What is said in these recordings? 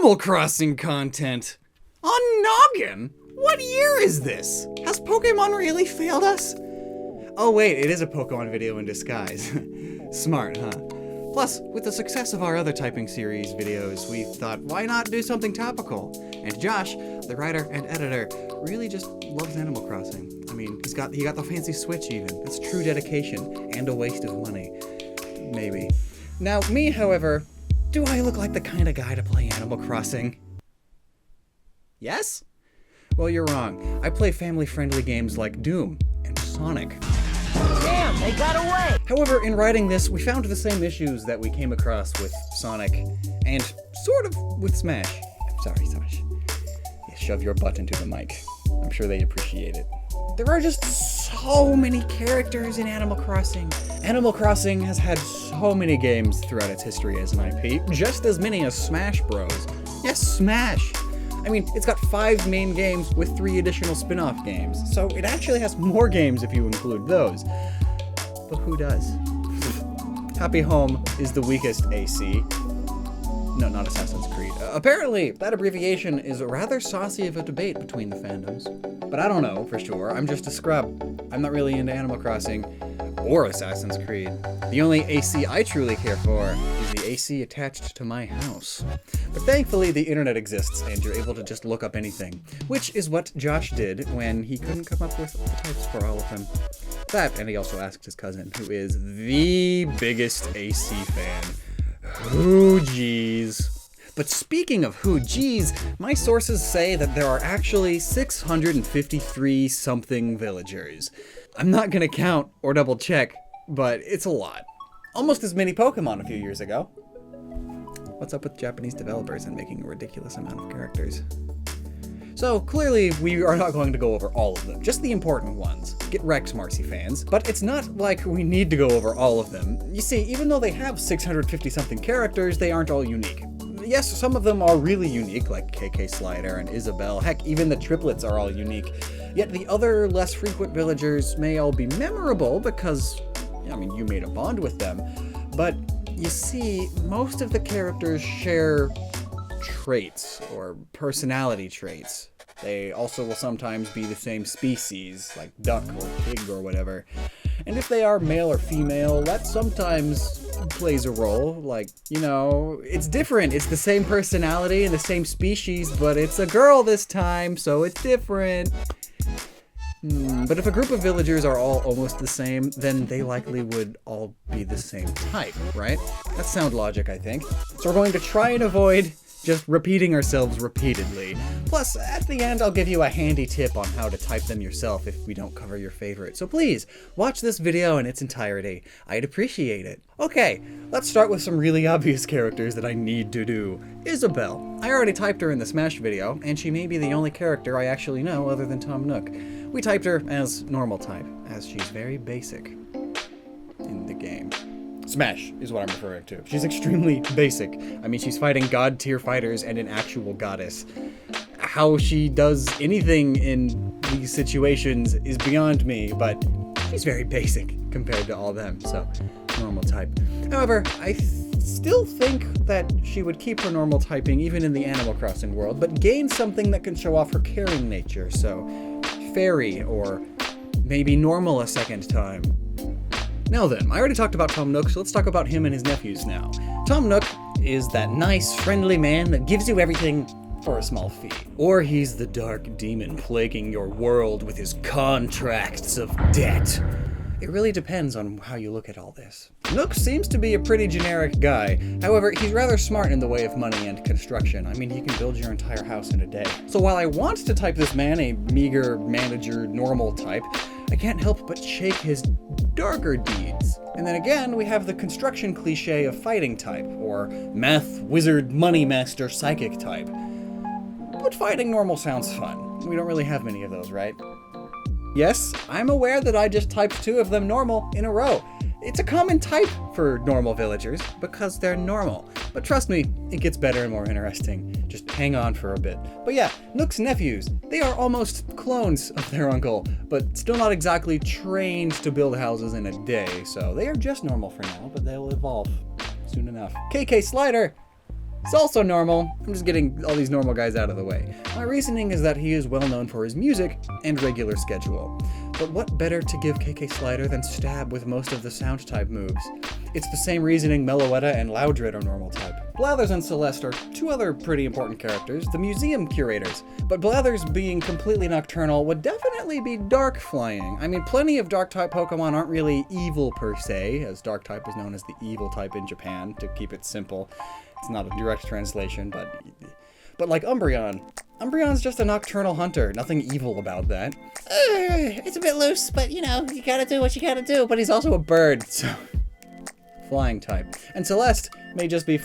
Animal Crossing content on Gnoggin. What year is this? Has Pokemon really failed us? Oh wait, it is a Pokemon video in disguise. Smart, huh? Plus, with the success of our other typing series videos, we thought, why not do something topical? And Josh, the writer and editor, really just loves Animal Crossing. I mean, he got the fancy Switch even. That's true dedication and a waste of money. Maybe. Now, me, however, do I look like the kind of guy to play Animal Crossing? Yes? Well, you're wrong. I play family-friendly games like Doom and Sonic. Damn, they got away! However, in writing this, we found the same issues that we came across with Sonic, and sort of with Smash. Sorry, Smash. Yeah, shove your butt into the mic. I'm sure they appreciate it. There are just so many characters in Animal Crossing. Animal Crossing has had so many games throughout its history as an IP, just as many as Smash Bros. Yes, Smash! I mean, it's got 5 main games with 3 additional spin-off games, so it actually has more games if you include those. But who does? Happy Home is the weakest AC. No, not Assassin's Creed. Apparently, that abbreviation is rather saucy of a debate between the fandoms. But I don't know for sure. I'm just a scrub. I'm not really into Animal Crossing or Assassin's Creed. The only AC I truly care for is the AC attached to my house. But thankfully, the internet exists and you're able to just look up anything, which is what Josh did when he couldn't come up with the types for all of them. That, and he also asked his cousin, who is the biggest AC fan. Who geez. But speaking of who geez, my sources say that there are actually 653 something villagers. I'm not gonna count or double check, but it's a lot. Almost as many Pokemon a few years ago. What's up with Japanese developers and making a ridiculous amount of characters? So clearly we are not going to go over all of them, just the important ones. Get wrecked, Marcy fans. But it's not like we need to go over all of them. You see, even though they have 650 something characters, they aren't all unique. Yes, some of them are really unique, like KK Slider and Isabelle. Heck, even the triplets are all unique. Yet the other less frequent villagers may all be memorable because, I mean, you made a bond with them. But you see, most of the characters share traits or personality traits. They also will sometimes be the same species, like duck or pig or whatever. And if they are male or female, that sometimes plays a role. Like, you know, it's different. It's the same personality and the same species, but it's a girl this time, so it's different. But if a group of villagers are all almost the same, then they likely would all be the same type, right? That's sound logic, I think. So we're going to try and avoid just repeating ourselves repeatedly. Plus, at the end, I'll give you a handy tip on how to type them yourself if we don't cover your favorite. So please, watch this video in its entirety. I'd appreciate it. Okay, let's start with some really obvious characters that I need to do. Isabelle. I already typed her in the Smash video, and she may be the only character I actually know other than Tom Nook. We typed her as normal type, as she's very basic in the game. Smash is what I'm referring to. She's extremely basic. I mean, she's fighting god-tier fighters and an actual goddess. How she does anything in these situations is beyond me, but she's very basic compared to all them, so normal type. However, I still think that she would keep her normal typing even in the Animal Crossing world, but gain something that can show off her caring nature, so fairy, or maybe normal a second time. Now then, I already talked about Tom Nook, so let's talk about him and his nephews now. Tom Nook is that nice, friendly man that gives you everything for a small fee. Or he's the dark demon plaguing your world with his contracts of debt. It really depends on how you look at all this. Nook seems to be a pretty generic guy. However, he's rather smart in the way of money and construction. I mean, he can build your entire house in a day. So while I want to type this man a meager manager normal type, I can't help but shake his darker deeds. And then again, we have the construction cliche of fighting type, or math, wizard, money master, psychic type. But fighting normal sounds fun. We don't really have many of those, right? Yes, I'm aware that I just typed 2 of them normal in a row. It's a common type for normal villagers, because they're normal. But trust me, it gets better and more interesting. Just hang on for a bit. But yeah, Nook's nephews, they are almost clones of their uncle, but still not exactly trained to build houses in a day, so they are just normal for now, but they'll evolve soon enough. KK Slider! He's also normal. I'm just getting all these normal guys out of the way. My reasoning is that he is well known for his music and regular schedule. But what better to give KK Slider than stab with most of the sound type moves? It's the same reasoning Meloetta and Loudred are normal type. Blathers and Celest are two other pretty important characters, the museum curators. But Blathers being completely nocturnal would definitely be dark flying. I mean, plenty of dark type Pokemon aren't really evil per se, as dark type is known as the evil type in Japan, to keep it simple. It's not a direct translation, but like Umbreon. Umbreon's just a nocturnal hunter. Nothing evil about that. It's a bit loose, but you know, you gotta do what you gotta do. But he's also a bird, so flying type. And Celeste may just be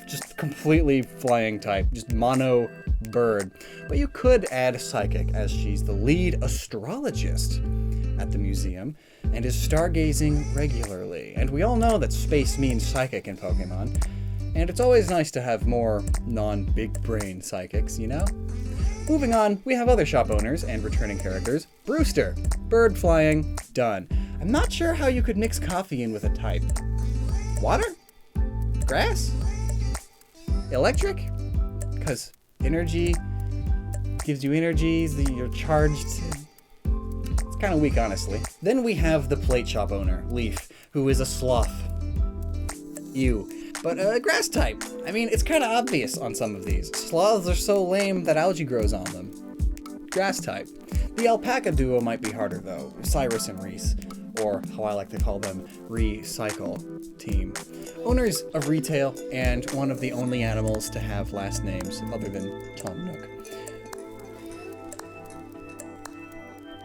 just completely flying type, just mono bird. But you could add Psychic, as she's the lead astrologist at the museum and is stargazing regularly. And we all know that space means psychic in Pokemon. And it's always nice to have more non-big brain psychics, you know? Moving on, we have other shop owners and returning characters. Brewster, bird flying, done. I'm not sure how you could mix coffee in with a type. Water? Grass? Electric? Because energy gives you energy, you're charged. It's kind of weak, honestly. Then we have the plate shop owner, Leaf, who is a sloth. Ew. But grass type. I mean, it's kind of obvious on some of these. Sloths are so lame that algae grows on them. Grass type. The alpaca duo might be harder though, Cyrus and Reese, or how I like to call them, Recycle team. Owners of retail and one of the only animals to have last names other than Tom Nook.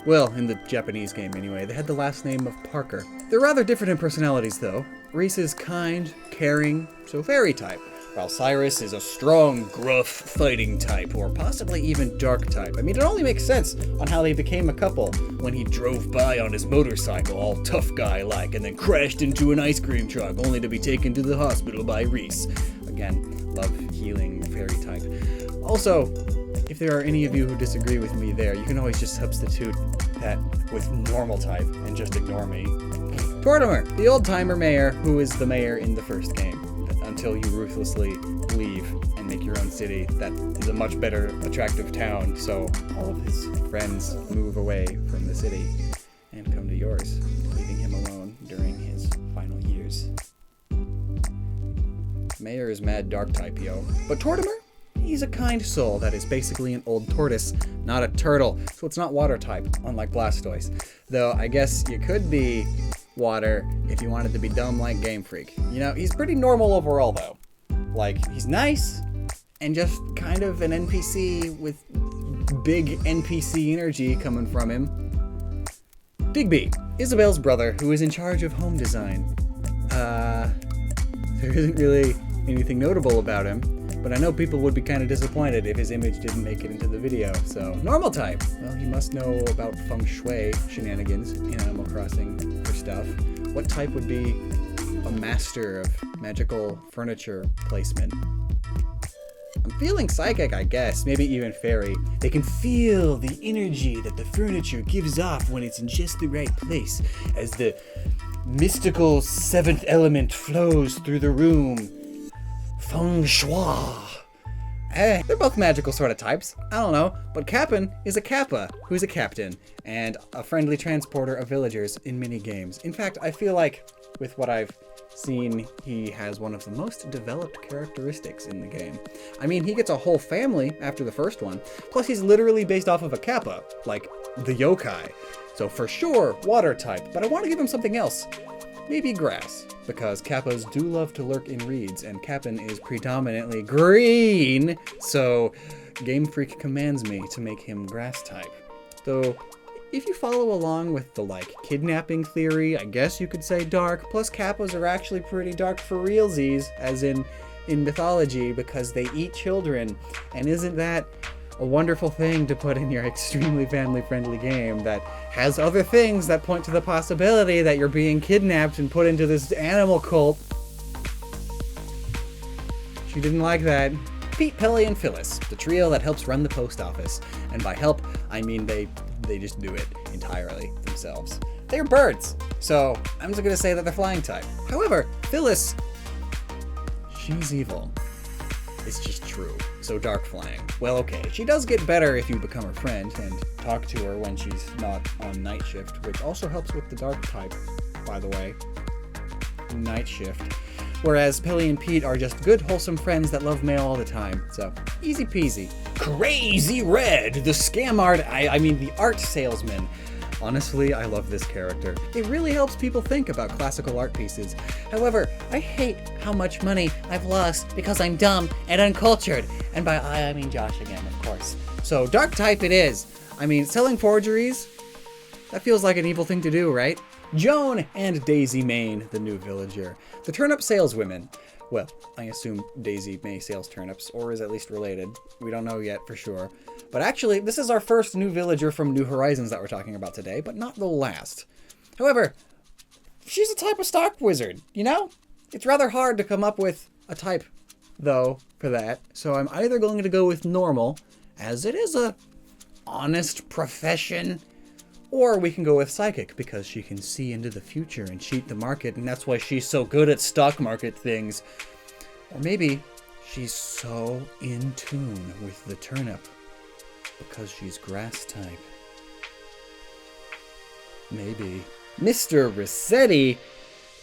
Well, in the Japanese game anyway, they had the last name of Parker. They're rather different in personalities though. Reese is kind, caring, so fairy type, while Cyrus is a strong, gruff, fighting type, or possibly even dark type. I mean, it only makes sense on how they became a couple when he drove by on his motorcycle, all tough guy-like, and then crashed into an ice cream truck, only to be taken to the hospital by Reese. Again, love, healing, fairy type. Also, if there are any of you who disagree with me there, you can always just substitute that with normal type and just ignore me. Tortimer, the old-timer mayor who is the mayor in the first game, until you ruthlessly leave and make your own city that is a much better, attractive town, so all of his friends move away from the city and come to yours, leaving him alone during his final years. Mayor is mad dark type, yo. But Tortimer? He's a kind soul that is basically an old tortoise, not a turtle, so it's not water type, unlike Blastoise. Though I guess you could be water if you wanted to be dumb like Game Freak. You know, he's pretty normal overall though. Like, he's nice and just kind of an NPC with big NPC energy coming from him. Digby, Isabelle's brother who is in charge of home design. There isn't really anything notable about him. But I know people would be kind of disappointed if his image didn't make it into the video, so normal type. Well, he must know about feng shui shenanigans in Animal Crossing for stuff. What type would be a master of magical furniture placement? I'm feeling psychic, I guess, maybe even fairy. They can feel the energy that the furniture gives off when it's in just the right place, as the mystical seventh element flows through the room. Feng Shui. They're both magical sort of types. I don't know, but Cap'n is a Kappa, who's a captain, and a friendly transporter of villagers in many games. In fact, I feel like, with what I've seen, he has one of the most developed characteristics in the game. I mean, he gets a whole family after the first one, plus he's literally based off of a Kappa, like the yokai. So for sure, water type, but I want to give him something else. Maybe grass, because Kappas do love to lurk in reeds, and Cap'n is predominantly green, so Game Freak commands me to make him grass type. Though, if you follow along with the, kidnapping theory, I guess you could say dark, plus Kappas are actually pretty dark for realsies, as in mythology, because they eat children, and isn't that a wonderful thing to put in your extremely family-friendly game that has other things that point to the possibility that you're being kidnapped and put into this animal cult. She didn't like that. Pete, Pele, and Phyllis, the trio that helps run the post office. And by help, I mean they just do it entirely themselves. They're birds, so I'm just gonna say that they're flying type. However, Phyllis, she's evil. It's just true. So dark flying. Well, okay. She does get better if you become her friend and talk to her when she's not on night shift, which also helps with the dark type, by the way. Night shift. Whereas Pelly and Pete are just good, wholesome friends that love mail all the time. So, easy peasy. Crazy Red, the scam art, I mean the art salesman. Honestly, I love this character. It really helps people think about classical art pieces. However, I hate how much money I've lost because I'm dumb and uncultured. And by I mean Josh again, of course. So, dark type it is. I mean, selling forgeries? That feels like an evil thing to do, right? Joan and Daisy Main, the new villager. The turnip saleswomen. Well, I assume Daisy May sales turnips, or is at least related. We don't know yet for sure. But actually, this is our first new villager from New Horizons that we're talking about today, but not the last. However, she's a type of stock wizard, you know? It's rather hard to come up with a type, though, for that. So I'm either going to go with normal, as it is a honest profession, or we can go with psychic, because she can see into the future and cheat the market, and that's why she's so good at stock market things. Or maybe she's so in tune with the turnip, because she's grass type. Maybe. Mr. Resetti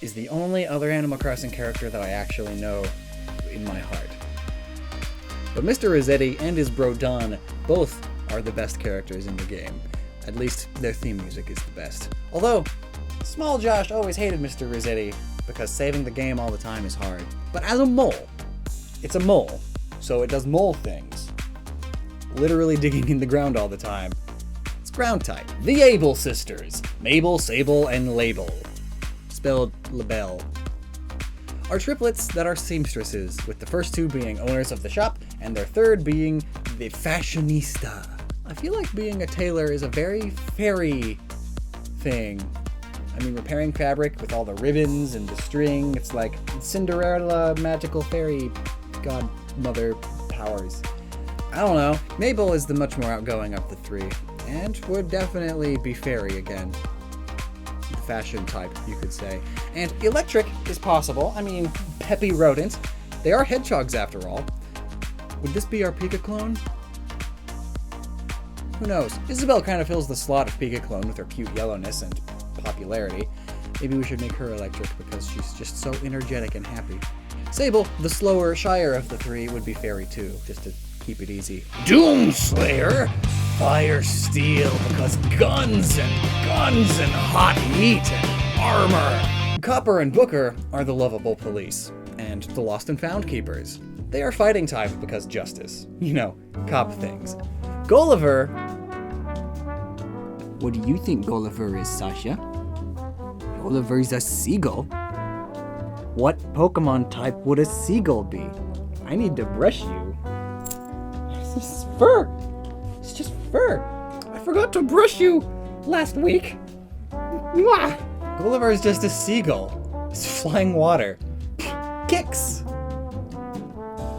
is the only other Animal Crossing character that I actually know in my heart. But Mr. Resetti and his bro Don both are the best characters in the game. At least their theme music is the best. Although, Small Josh always hated Mr. Resetti because saving the game all the time is hard. But as a mole, it's a mole, so it does mole things. Literally digging in the ground all the time. It's ground type. The Able Sisters, Mabel, Sabel, and Label. Spelled label. Are triplets that are seamstresses, with the first two being owners of the shop, and their third being the fashionista. I feel like being a tailor is a very fairy thing. I mean, repairing fabric with all the ribbons and the string, it's like Cinderella magical fairy godmother powers. I don't know. Mabel is the much more outgoing of the three, and would definitely be fairy again. The fashion type, you could say. And electric is possible. I mean, peppy rodent. They are hedgehogs after all. Would this be our Pika clone? Who knows? Isabelle kind of fills the slot of Pika clone with her cute yellowness and popularity. Maybe we should make her electric because she's just so energetic and happy. Sabel, the slower, shyer of the three, would be fairy too, just to keep it easy. Doomslayer, fire steel because guns and hot heat and armor. Copper and Booker are the lovable police, and the lost and found keepers. They are fighting type because justice. You know, cop things. Gulliver. What do you think Gulliver is, Sasha? Gulliver's a seagull. What Pokemon type would a seagull be? I need to brush you. It's just fur. It's just fur. I forgot to brush you last week. Mwah! Gulliver is just a seagull. It's flying water. Kicks.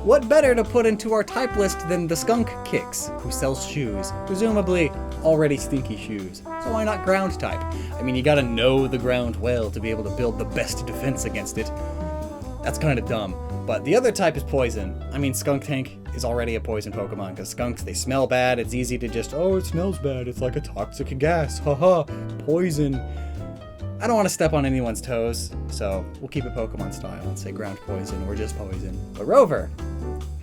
What better to put into our type list than the skunk Kicks, who sells shoes, presumably already stinky shoes. So why not ground type? I mean, you gotta know the ground well to be able to build the best defense against it. That's kind of dumb. But the other type is poison. I mean, Skunk Tank is already a poison Pokemon, because skunks, they smell bad. It's easy to just, oh, it smells bad. It's like a toxic gas. Haha, poison. I don't want to step on anyone's toes, so we'll keep it Pokemon style and say ground poison or just poison. But Rover,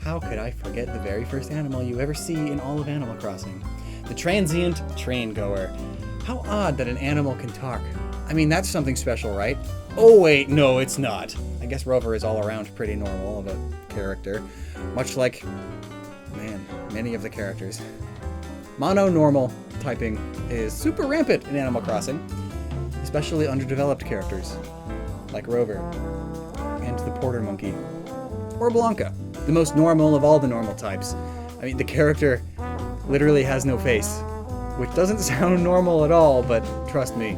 how could I forget the very first animal you ever see in all of Animal Crossing? The transient train goer. How odd that an animal can talk. I mean, that's something special, right? Oh wait, no, it's not. I guess Rover is all around pretty normal of a character. Much like, man, many of the characters. Mono-normal typing is super rampant in Animal Crossing. Especially underdeveloped characters, like Rover, and the Porter Monkey, or Blanca, the most normal of all the normal types. I mean, the character literally has no face, which doesn't sound normal at all, but trust me.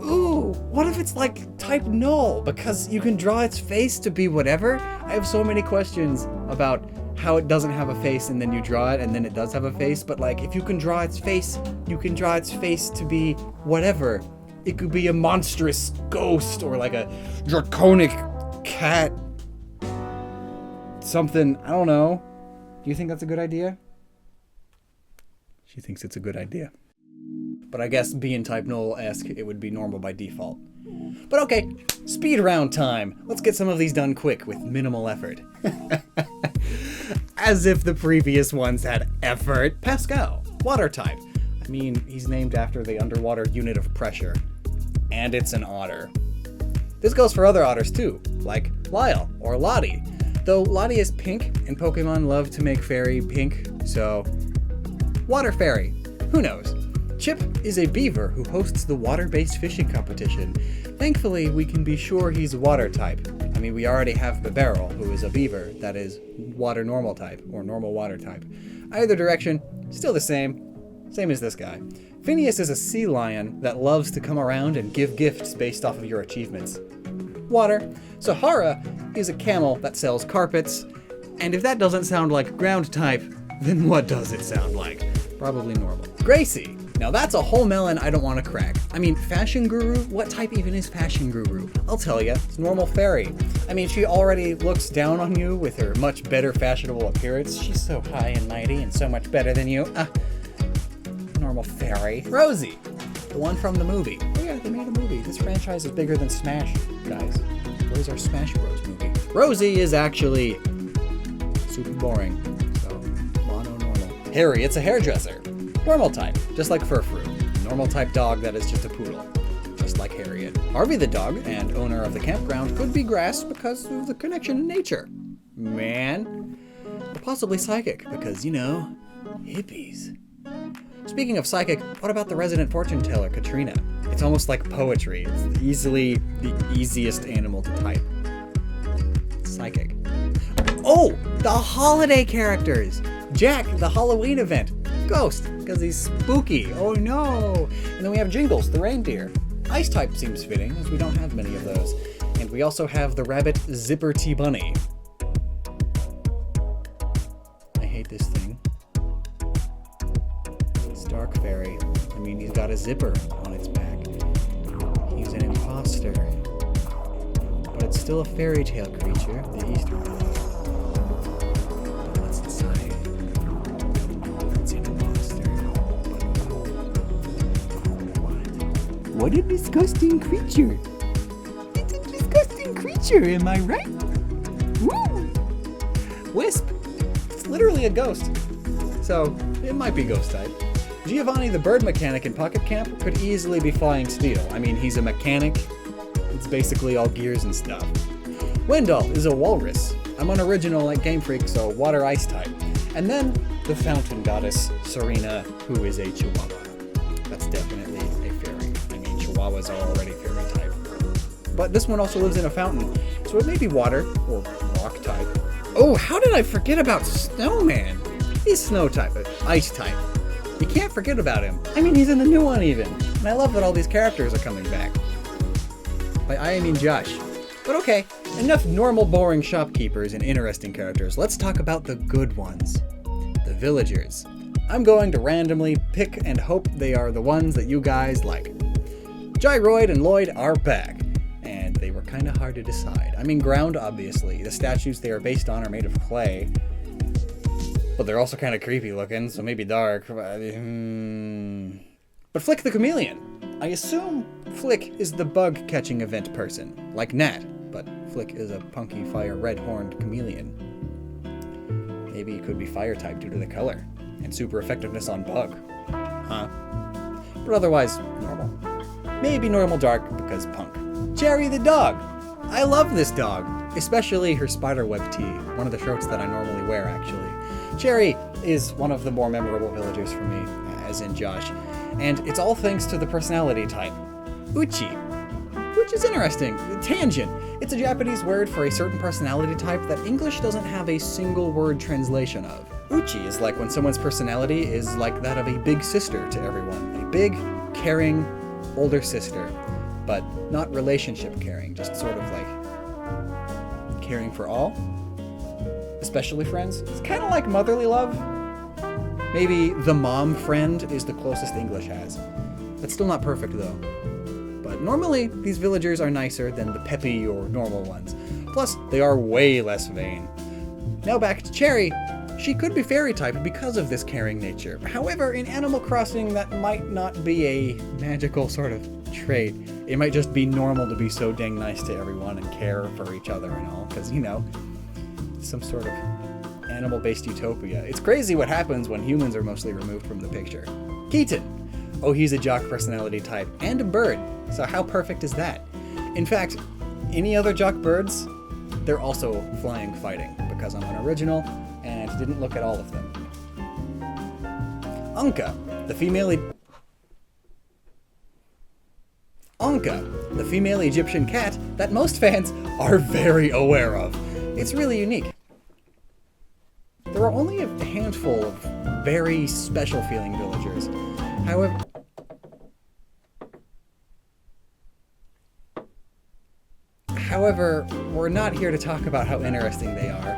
Ooh, what if it's like type null, because you can draw its face to be whatever? I have so many questions about how it doesn't have a face and then you draw it and then it does have a face, but like if you can draw its face, you can draw its face to be whatever. It could be a monstrous ghost or like a draconic cat. something, I don't know. Do you think that's a good idea? She thinks it's a good idea. But I guess being type null-esque, it would be normal by default. But okay, speed round time. Let's get some of these done quick with minimal effort. As if the previous ones had effort. Pascal, water type. I mean, he's named after the underwater unit of pressure. And it's an otter. This goes for other otters too, like Lyle or Lottie. Though Lottie is pink, and Pokemon love to make fairy pink, so... Water fairy. Who knows? Chip is a beaver who hosts the water-based fishing competition. Thankfully, we can be sure he's water type. I mean, we already have Beryl, who is a beaver that is water normal type, or normal water type. Either direction, still the same. Same as this guy. Phineas is a sea lion that loves to come around and give gifts based off of your achievements. Water. Sahara is a camel that sells carpets. And if that doesn't sound like ground type, then what does it sound like? Probably normal. Gracie. Now that's a whole melon I don't want to crack. I mean, fashion guru? What type even is fashion guru? I'll tell you, it's normal fairy. I mean, she already looks down on you with her much better fashionable appearance. She's so high and mighty and so much better than you. Normal fairy. Rosie, the one from the movie. Oh yeah, they made a movie. This franchise is bigger than Smash, guys. Where's our Smash Bros movie? Rosie is actually super boring, so mono normal. Harry, it's a hairdresser. Normal type, just like Furfrou. Normal type dog that is just a poodle, just like Harriet. Harvey the dog and owner of the campground could be grass because of the connection to nature. Man. Or possibly psychic because, you know, hippies. Speaking of psychic, what about the resident fortune teller, Katrina? It's almost like poetry. It's easily the easiest animal to type. Psychic. Oh, the holiday characters! Jack, the Halloween event. Ghost, because he's spooky. Oh no! And then we have Jingles, the reindeer. Ice type seems fitting, as we don't have many of those. And we also have the rabbit Zipper T Bunny. I hate this thing. Dark fairy. I mean, he's got a zipper on its back. He's an imposter. But it's still a fairy tale creature, the Easter bunny. But what's inside? It's an imposter. What a disgusting creature. It's a disgusting creature, am I right? Woo! Wisp. It's literally a ghost. So, it might be ghost type. Giovanni the bird mechanic in Pocket Camp could easily be flying steel. I mean, he's a mechanic. It's basically all gears and stuff. Wendell is a walrus. I'm unoriginal like Game Freak, so water ice type. And then the fountain goddess, Serena, who is a chihuahua. That's definitely a fairy. I mean, chihuahuas are already fairy type. But this one also lives in a fountain, so it may be water or rock type. Oh, how did I forget about Snowman? He's snow type, ice type. You can't forget about him. I mean, he's in the new one even. And I love that all these characters are coming back. By I mean Josh. But okay, enough normal boring shopkeepers and interesting characters. Let's talk about the good ones. The villagers. I'm going to randomly pick and hope they are the ones that you guys like. Gyroid and Lloyd are back. And they were kind of hard to decide. I mean, ground, obviously. The statues they are based on are made of clay. But they're also kind of creepy looking, so maybe dark. But Flick the Chameleon. I assume Flick is the bug-catching event person, like Nat, but Flick is a punky fire red-horned chameleon. Maybe he could be fire type due to the color, and super effectiveness on bug. Huh? But otherwise, normal. Maybe normal dark because punk. Cherry the dog. I love this dog, especially her spiderweb tee, one of the shirts that I normally wear, actually. Cherry is one of the more memorable villagers for me, as in Josh, and it's all thanks to the personality type, Uchi, which is interesting. Tangent. It's a Japanese word for a certain personality type that English doesn't have a single word translation of. Uchi is like when someone's personality is like that of a big sister to everyone, a big, caring, older sister, but not relationship caring, just sort of like caring for all. Especially friends. It's kind of like motherly love. Maybe the mom friend is the closest English has. That's still not perfect though. But normally, these villagers are nicer than the peppy or normal ones. Plus, they are way less vain. Now back to Cherry. She could be fairy type because of this caring nature. However, in Animal Crossing, that might not be a magical sort of trait. It might just be normal to be so dang nice to everyone and care for each other and all, because, you know, some sort of animal-based utopia. It's crazy what happens when humans are mostly removed from the picture. Keaton. Oh, he's a jock personality type and a bird. So how perfect is that? In fact, any other jock birds, they're also flying fighting because I'm an original and didn't look at all of them. Ankha, the female Egyptian cat that most fans are very aware of. It's really unique. There are only a handful of very special feeling villagers. However, we're not here to talk about how interesting they are.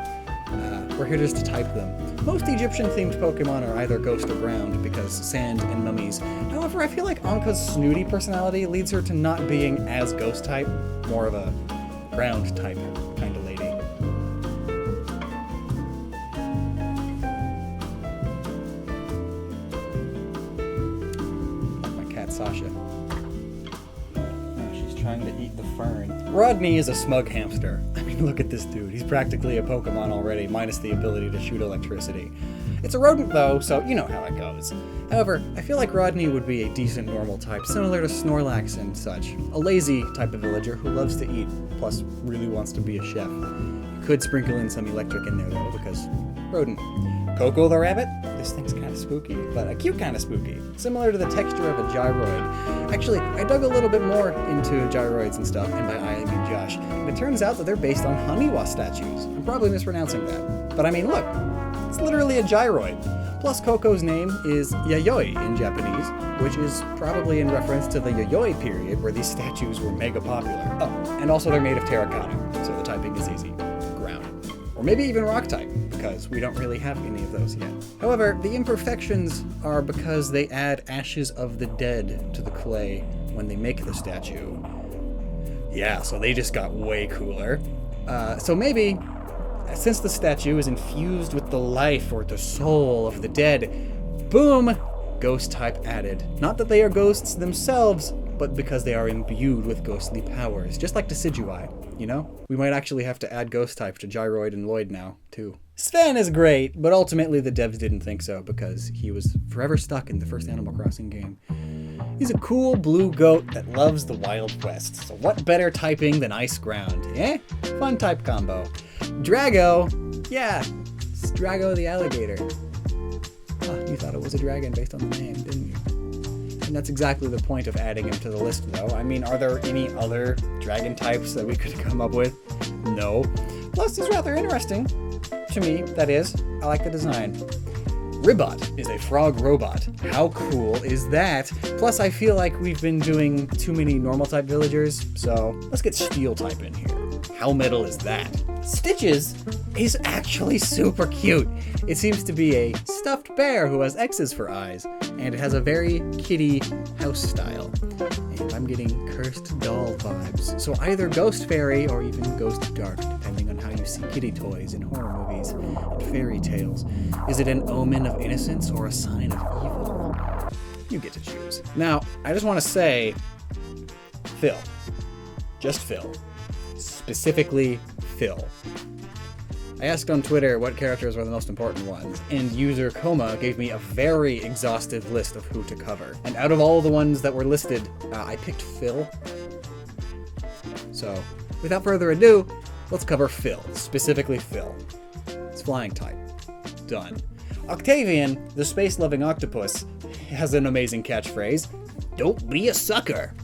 We're here just to type them. Most Egyptian-themed Pokemon are either ghost or ground because sand and mummies. However, I feel like Ankha's snooty personality leads her to not being as ghost type, more of a ground type kind of lady. Like my cat Sasha. Trying to eat the fern. Rodney is a smug hamster. I mean, look at this dude. He's practically a Pokemon already, minus the ability to shoot electricity. It's a rodent though, so you know how it goes. However, I feel like Rodney would be a decent normal type, similar to Snorlax and such. A lazy type of villager who loves to eat, plus really wants to be a chef. You could sprinkle in some electric in there though, because rodent. Coco the Rabbit? This thing's kind of spooky, but a cute kind of spooky. Similar to the texture of a gyroid. Actually, I dug a little bit more into gyroids and stuff, and by I mean Josh, and it turns out that they're based on Haniwa statues. I'm probably mispronouncing that. But I mean, look, it's literally a gyroid. Plus, Coco's name is Yayoi in Japanese, which is probably in reference to the Yayoi period where these statues were mega popular. Oh, and also they're made of terracotta, so the typing is easy. Ground. Or maybe even rock type, because we don't really have any of those yet. However, the imperfections are because they add ashes of the dead to the clay when they make the statue. Yeah, so they just got way cooler. So maybe, since the statue is infused with the life or the soul of the dead, boom, ghost type added. Not that they are ghosts themselves, but because they are imbued with ghostly powers, just like Decidueye, you know? We might actually have to add ghost type to Gyroid and Lloyd now, too. Sven is great, but ultimately the devs didn't think so because he was forever stuck in the first Animal Crossing game. He's a cool blue goat that loves the Wild West, so what better typing than ice ground, eh? Fun type combo. Drago, yeah, it's Drago the alligator. Huh, you thought it was a dragon based on the name, didn't you? And that's exactly the point of adding him to the list, though. I mean, are there any other dragon types that we could come up with? No. Plus, it's rather interesting. To me, that is. I like the design. Ribbot is a frog robot. How cool is that? Plus, I feel like we've been doing too many normal type villagers, so let's get steel type in here. How metal is that? Stitches is actually super cute. It seems to be a stuffed bear who has X's for eyes, and it has a very kitty house style. And I'm getting cursed doll vibes. So either ghost fairy or even ghost dark, depending on how you see kitty toys in horror movies and fairy tales. Is it an omen of innocence or a sign of evil? You get to choose. Now, I just want to say, Phil. Just Phil. Specifically, Phil. I asked on Twitter what characters were the most important ones, and user Coma gave me a very exhaustive list of who to cover. And out of all the ones that were listed, I picked Phil. So, without further ado, let's cover Phil, specifically Phil. It's flying type. Done. Octavian, the space-loving octopus, has an amazing catchphrase, "Don't be a sucker."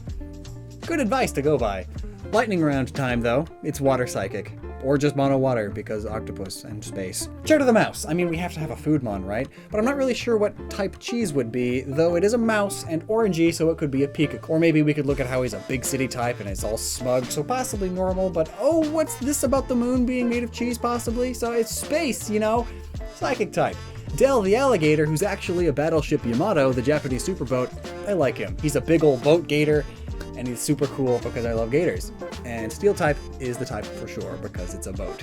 Good advice to go by. Lightning round time, though. It's water psychic. Or just mono water, because octopus and space. Chart of the mouse. I mean, we have to have a food mon, right? But I'm not really sure what type cheese would be, though it is a mouse and orangey, so it could be a peacock. Or maybe we could look at how he's a big city type and it's all smug, so possibly normal, but oh, what's this about the moon being made of cheese, possibly? So it's space, you know? Psychic type. Del the alligator, who's actually a battleship Yamato, the Japanese superboat. I like him. He's a big old boat gator, and he's super cool because I love gators. And steel type is the type for sure because it's a boat.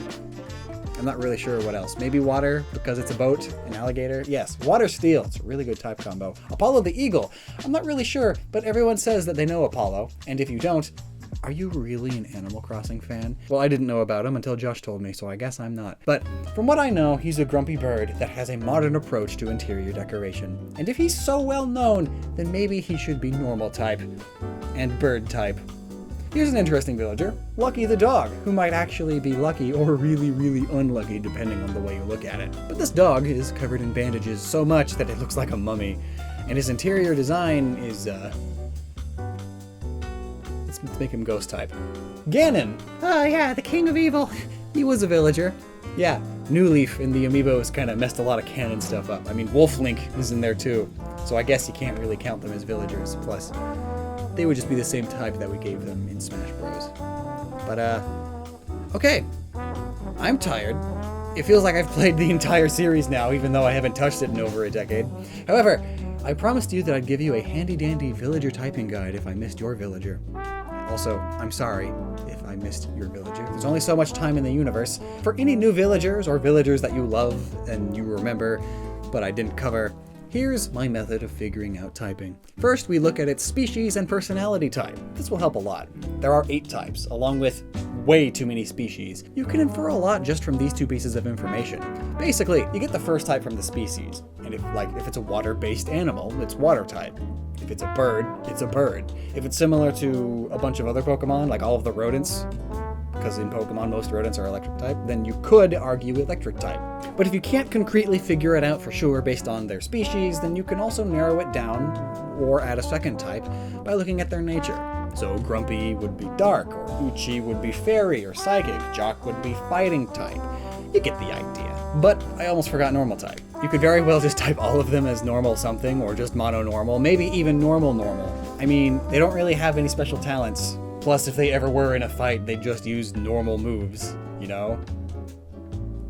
I'm not really sure what else. Maybe water, because it's a boat, an alligator. Yes, water steel. It's a really good type combo. Apollo the eagle. I'm not really sure, but everyone says that they know Apollo. And if you don't, are you really an Animal Crossing fan? Well, I didn't know about him until Josh told me, so I guess I'm not. But from what I know, he's a grumpy bird that has a modern approach to interior decoration. And if he's so well known, then maybe he should be normal type and bird type. Here's an interesting villager, Lucky the dog, who might actually be lucky or really, really unlucky depending on the way you look at it. But this dog is covered in bandages so much that it looks like a mummy. And his interior design is, Let's make him ghost type. Ganon! Oh yeah, the king of evil. He was a villager. Yeah, New Leaf in the amiibos kind of messed a lot of canon stuff up. I mean, Wolf Link is in there too, so I guess you can't really count them as villagers. Plus, they would just be the same type that we gave them in Smash Bros. But, okay. I'm tired. It feels like I've played the entire series now, even though I haven't touched it in over a decade. However, I promised you that I'd give you a handy-dandy villager typing guide if I missed your villager. Also, I'm sorry if I missed your villager. There's only so much time in the universe. For any new villagers or villagers that you love and you remember, but I didn't cover, here's my method of figuring out typing. First, we look at its species and personality type. This will help a lot. There are 8 types, along with way too many species. You can infer a lot just from these 2 pieces of information. Basically, you get the first type from the species. And if it's a water-based animal, it's water type. If it's a bird, it's a bird. If it's similar to a bunch of other Pokemon, like all of the rodents, because in Pokemon most rodents are electric type, then you could argue electric type. But if you can't concretely figure it out for sure based on their species, then you can also narrow it down or add a second type by looking at their nature. So Grumpy would be dark, or Uchi would be fairy or psychic, Jock would be fighting type. You get the idea. But I almost forgot normal type. You could very well just type all of them as normal something, or just mono normal, maybe even normal normal. I mean, they don't really have any special talents. Plus, if they ever were in a fight, they'd just use normal moves, you know?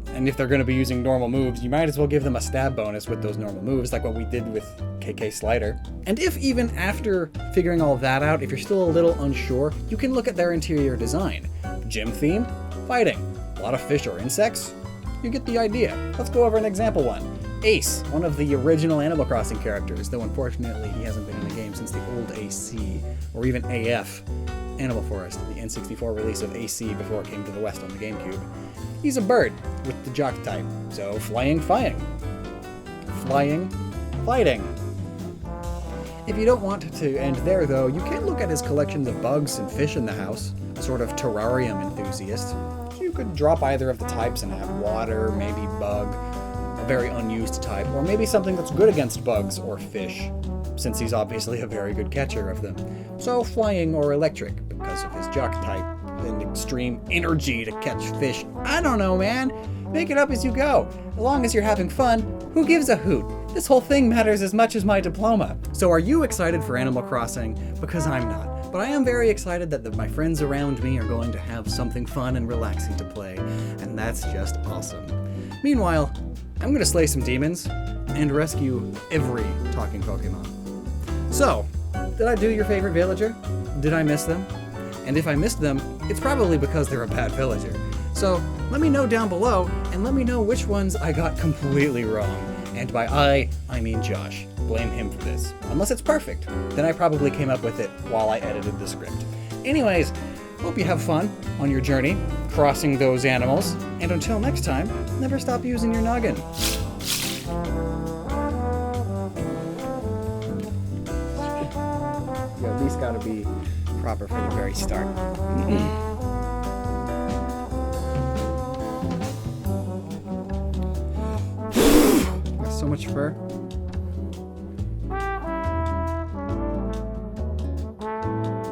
And if they're going to be using normal moves, you might as well give them a stab bonus with those normal moves, like what we did with KK Slider. And if even after figuring all that out, if you're still a little unsure, you can look at their interior design. Gym theme? Fighting. A lot of fish or insects? You get the idea. Let's go over an example one. Ace, one of the original Animal Crossing characters, though unfortunately he hasn't been in the game since the old AC, or even AF, Animal Forest, the N64 release of AC before it came to the West on the GameCube. He's a bird with the Jock type, so flying, fighting. Flying, fighting. If you don't want to end there though, you can look at his collections of bugs and fish in the house, a sort of terrarium enthusiast. So you could drop either of the types and have water, maybe bug, a very unused type, or maybe something that's good against bugs or fish, since he's obviously a very good catcher of them. So flying or electric, because of his Jock type and extreme energy to catch fish. I don't know, man. Make it up as you go. As long as you're having fun, who gives a hoot? This whole thing matters as much as my diploma. So are you excited for Animal Crossing? Because I'm not. But I am very excited that my friends around me are going to have something fun and relaxing to play, and that's just awesome. Meanwhile, I'm going to slay some demons and rescue every talking Pokemon. So, did I do your favorite villager? Did I miss them? And if I missed them, it's probably because they're a bad villager. So, let me know down below, and let me know which ones I got completely wrong. And by I mean Josh. Blame him for this. Unless it's perfect, then I probably came up with it while I edited the script. Anyways, hope you have fun on your journey, crossing those animals, and until next time, never stop using your noggin. You at least gotta be proper for the very start. Got so much fur.